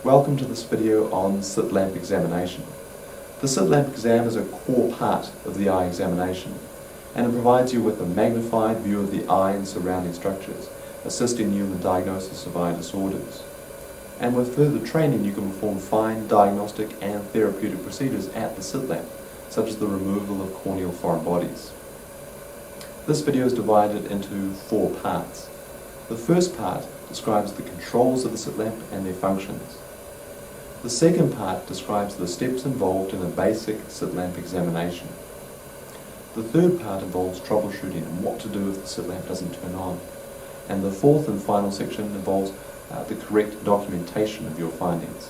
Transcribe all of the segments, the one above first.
Welcome to this video on slit lamp examination. The slit lamp exam is a core part of the eye examination, and it provides you with a magnified view of the eye and surrounding structures, assisting you in the diagnosis of eye disorders. And with further training you can perform fine diagnostic and therapeutic procedures at the slit lamp, such as the removal of corneal foreign bodies. This video is divided into 4 parts. The first part describes the controls of the slit lamp and their functions. The second part describes the steps involved in a basic slit lamp examination. The third part involves troubleshooting and what to do if the slit lamp doesn't turn on. And the fourth and final section involves the correct documentation of your findings.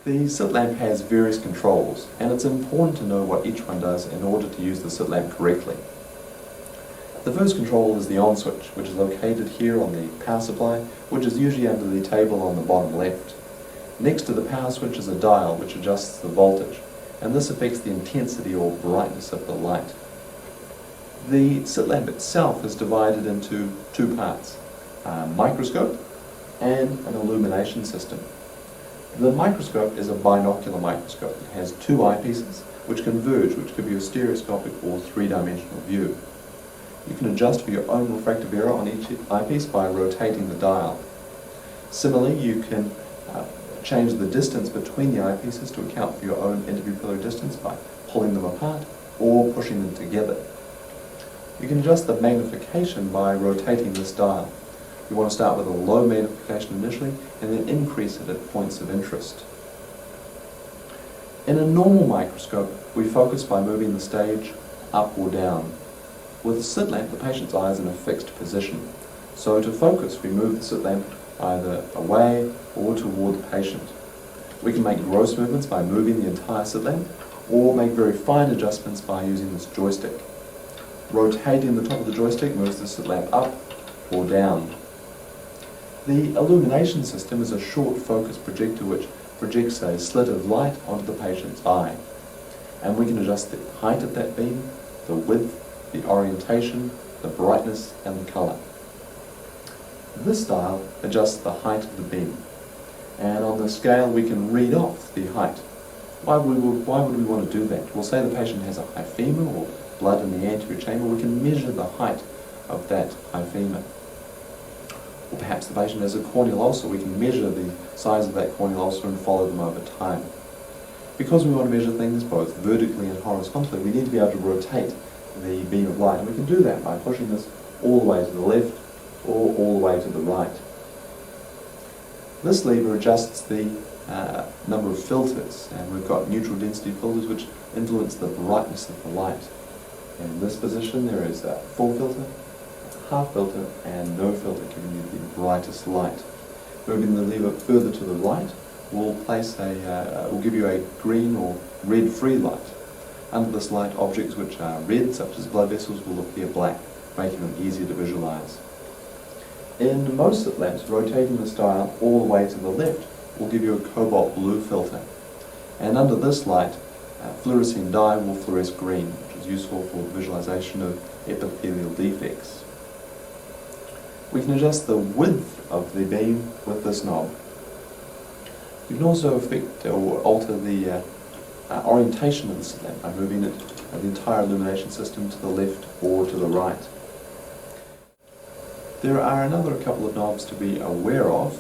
The slit lamp has various controls, and it's important to know what each one does in order to use the slit lamp correctly. The first control is the on switch, which is located here on the power supply, which is usually under the table on the bottom left. Next to the power switch is a dial which adjusts the voltage, and this affects the intensity or brightness of the light. The slit lamp itself is divided into 2 parts, a microscope and an illumination system. The microscope is a binocular microscope. It has 2 eyepieces which converge, which give you a stereoscopic or 3-dimensional view. You can adjust for your own refractive error on each eyepiece by rotating the dial. Similarly, you can change the distance between the eyepieces to account for your own interpupillary distance by pulling them apart or pushing them together. You can adjust the magnification by rotating this dial. You want to start with a low magnification initially and then increase it at points of interest. In a normal microscope, we focus by moving the stage up or down. With a slit lamp, the patient's eye is in a fixed position. So to focus, we move the slit lamp either away or toward the patient. We can make gross movements by moving the entire slit lamp, or make very fine adjustments by using this joystick. Rotating the top of the joystick moves the slit lamp up or down. The illumination system is a short focus projector which projects a slit of light onto the patient's eye. And we can adjust the height of that beam, the width, the orientation, the brightness and the colour. This dial adjusts the height of the beam, and on the scale we can read off the height. Why would we want to do that? Well, say the patient has a high femur or blood in the anterior chamber, we can measure the height of that high femur. Or perhaps the patient has a corneal ulcer, we can measure the size of that corneal ulcer and follow them over time. Because we want to measure things both vertically and horizontally, we need to be able to rotate the beam of light, and we can do that by pushing this all the way to the left or all the way to the right. This lever adjusts the number of filters, and we've got neutral density filters which influence the brightness of the light. In this position there is a full filter, half filter and no filter, giving you the brightest light. Moving the lever further to the right will give you a green or red free light. Under this light, objects which are red, such as blood vessels, will appear black, making them easier to visualize. In most slit lamps, rotating this dial all the way to the left will give you a cobalt blue filter. And under this light, fluorescein dye will fluoresce green, which is useful for visualization of epithelial defects. We can adjust the width of the beam with this knob. You can also affect or alter the orientation of the slit lamp by moving the entire illumination system to the left or to the right. There are another couple of knobs to be aware of.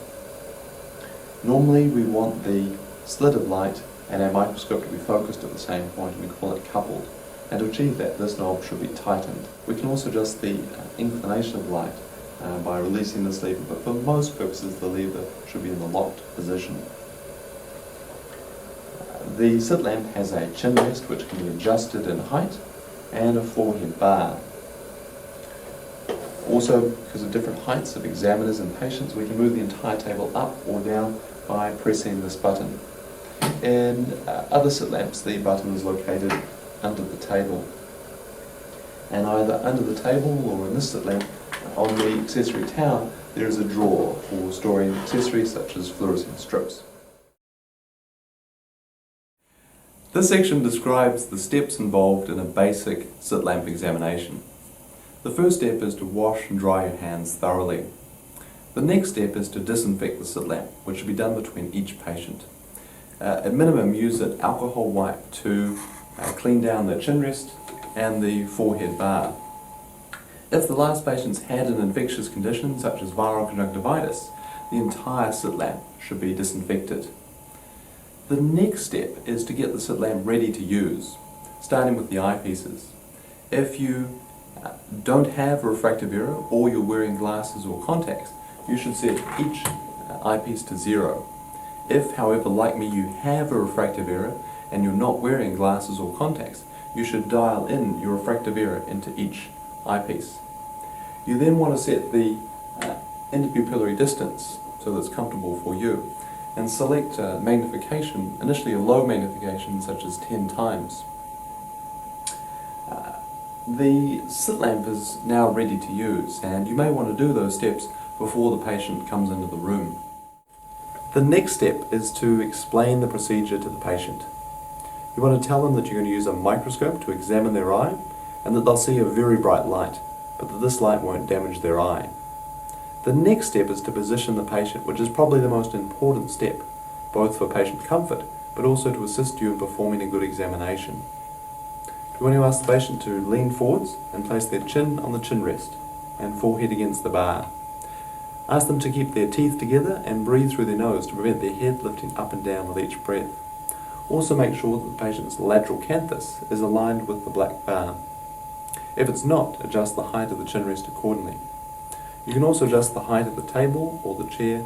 Normally we want the slit of light and our microscope to be focused at the same point, and we call it coupled. And to achieve that, this knob should be tightened. We can also adjust the inclination of light by releasing this lever, but for most purposes the lever should be in the locked position. The slit lamp has a chin rest which can be adjusted in height and a forehead bar. Also, because of different heights of examiners and patients, we can move the entire table up or down by pressing this button. In other slit lamps, the button is located under the table. And either under the table or in this slit lamp, on the accessory tower, there is a drawer for storing accessories such as fluorescent strips. This section describes the steps involved in a basic slit lamp examination. The first step is to wash and dry your hands thoroughly. The next step is to disinfect the sit lamp, which should be done between each patient. At minimum, use an alcohol wipe to clean down the chin rest and the forehead bar. If the last patient's had an infectious condition such as viral conjunctivitis, the entire sit lamp should be disinfected. The next step is to get the sit lamp ready to use, starting with the eyepieces. If you don't have a refractive error or you're wearing glasses or contacts, you should set each eyepiece to 0. If, however, like me, you have a refractive error and you're not wearing glasses or contacts, you should dial in your refractive error into each eyepiece. You then want to set the interpupillary distance so that it's comfortable for you, and select magnification, initially a low magnification such as 10 times. The sit lamp is now ready to use, and you may want to do those steps before the patient comes into the room. The next step is to explain the procedure to the patient. You want to tell them that you're going to use a microscope to examine their eye, and that they'll see a very bright light, but that this light won't damage their eye. The next step is to position the patient, which is probably the most important step, both for patient comfort, but also to assist you in performing a good examination. You want to ask the patient to lean forwards and place their chin on the chin rest and forehead against the bar. Ask them to keep their teeth together and breathe through their nose to prevent their head lifting up and down with each breath. Also make sure that the patient's lateral canthus is aligned with the black bar. If it's not, adjust the height of the chin rest accordingly. You can also adjust the height of the table or the chair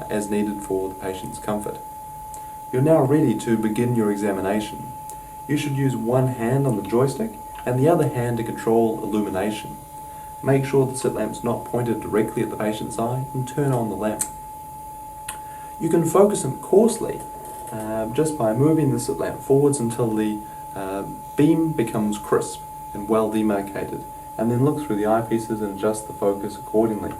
as needed for the patient's comfort. You're now ready to begin your examination. You should use one hand on the joystick and the other hand to control illumination. Make sure the sit lamp's not pointed directly at the patient's eye and turn on the lamp. You can focus it coarsely just by moving the sit lamp forwards until the beam becomes crisp and well demarcated, and then look through the eyepieces and adjust the focus accordingly.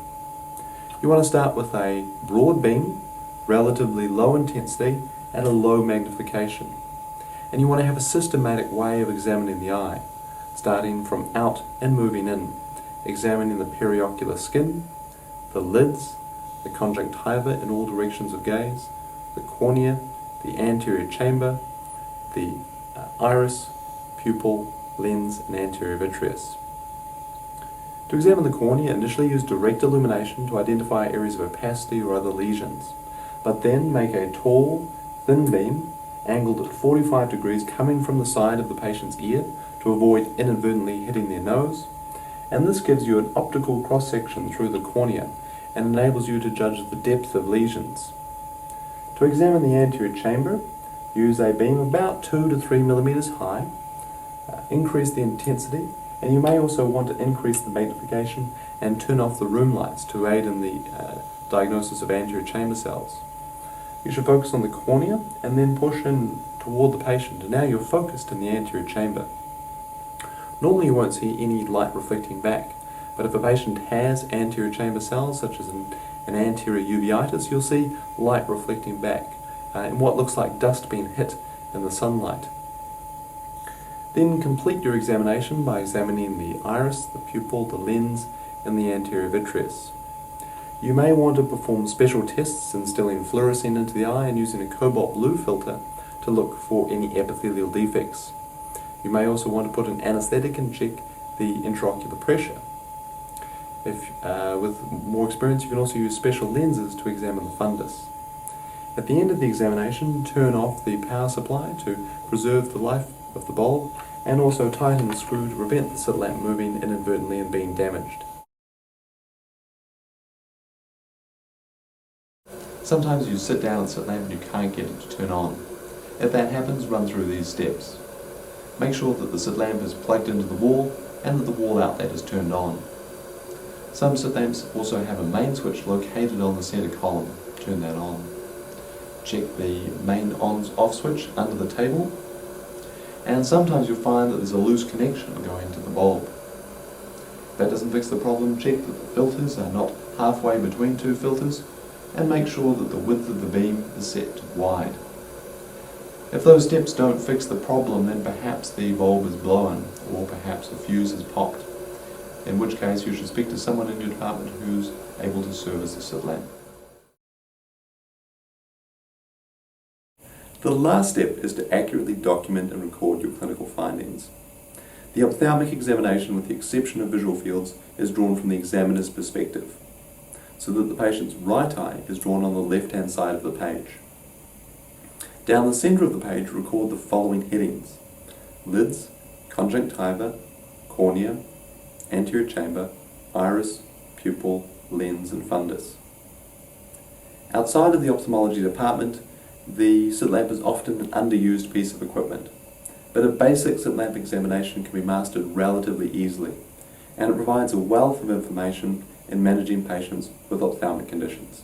You want to start with a broad beam, relatively low intensity and a low magnification. And you want to have a systematic way of examining the eye, starting from out and moving in, examining the periocular skin, the lids, the conjunctiva in all directions of gaze, the cornea, the anterior chamber, the iris, pupil, lens and anterior vitreous. To examine the cornea, initially use direct illumination to identify areas of opacity or other lesions, but then make a tall, thin beam angled at 45 degrees coming from the side of the patient's ear to avoid inadvertently hitting their nose, and this gives you an optical cross-section through the cornea and enables you to judge the depth of lesions. To examine the anterior chamber, use a beam about 2 to 3 millimeters high, increase the intensity, and you may also want to increase the magnification and turn off the room lights to aid in the diagnosis of anterior chamber cells. You should focus on the cornea and then push in toward the patient, and now you're focused in the anterior chamber. Normally you won't see any light reflecting back, but if a patient has anterior chamber cells, such as an anterior uveitis, you'll see light reflecting back in what looks like dust being hit in the sunlight. Then complete your examination by examining the iris, the pupil, the lens, and the anterior vitreous. You may want to perform special tests instilling fluorescein into the eye and using a cobalt blue filter to look for any epithelial defects. You may also want to put an anesthetic and check the intraocular pressure. With more experience, you can also use special lenses to examine the fundus. At the end of the examination, turn off the power supply to preserve the life of the bulb, and also tighten the screw to prevent the sit lamp moving inadvertently and being damaged. Sometimes you sit down at the sit lamp and you can't get it to turn on. If that happens, run through these steps. Make sure that the sit lamp is plugged into the wall and that the wall outlet is turned on. Some sit lamps also have a main switch located on the center column. Turn that on. Check the main on-off switch under the table, and sometimes you'll find that there's a loose connection going to the bulb. If that doesn't fix the problem, check that the filters are not halfway between two filters, and make sure that the width of the beam is set to wide. If those steps don't fix the problem, then perhaps the bulb is blown, or perhaps a fuse has popped, in which case you should speak to someone in your department who's able to serve as a slit lamp. The last step is to accurately document and record your clinical findings. The ophthalmic examination, with the exception of visual fields, is drawn from the examiner's perspective, so that the patient's right eye is drawn on the left-hand side of the page. Down the centre of the page, record the following headings: lids, conjunctiva, cornea, anterior chamber, iris, pupil, lens and fundus. Outside of the ophthalmology department, the slit lamp is often an underused piece of equipment, but a basic slit lamp examination can be mastered relatively easily, and it provides a wealth of information in managing patients with ophthalmic conditions.